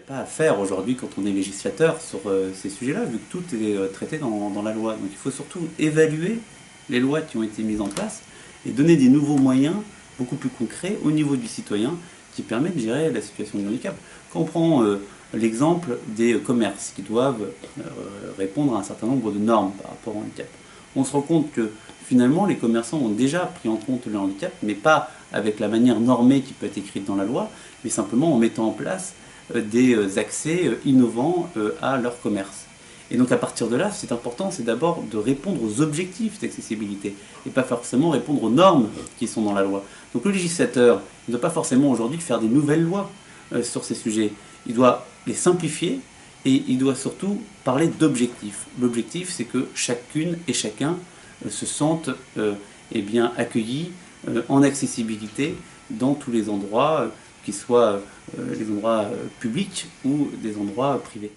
pas à faire aujourd'hui quand on est législateur sur ces sujets-là, vu que tout est traité dans la loi. Donc il faut surtout évaluer les lois qui ont été mises en place et donner des nouveaux moyens beaucoup plus concrets au niveau du citoyen qui permettent de gérer la situation du handicap. Quand on prend l'exemple des commerces qui doivent répondre à un certain nombre de normes par rapport au handicap, on se rend compte que finalement les commerçants ont déjà pris en compte le handicap, mais pas avec la manière normée qui peut être écrite dans la loi, mais simplement en mettant en place des accès innovants à leur commerce. Et donc à partir de là, c'est important, c'est d'abord de répondre aux objectifs d'accessibilité et pas forcément répondre aux normes qui sont dans la loi. Donc le législateur ne doit pas forcément aujourd'hui faire des nouvelles lois sur ces sujets. Il doit les simplifier et il doit surtout parler d'objectifs. L'objectif, c'est que chacune et chacun se sentent eh bien, accueillis en accessibilité dans tous les endroits, qu'ils soient les endroits publics ou des endroits privés.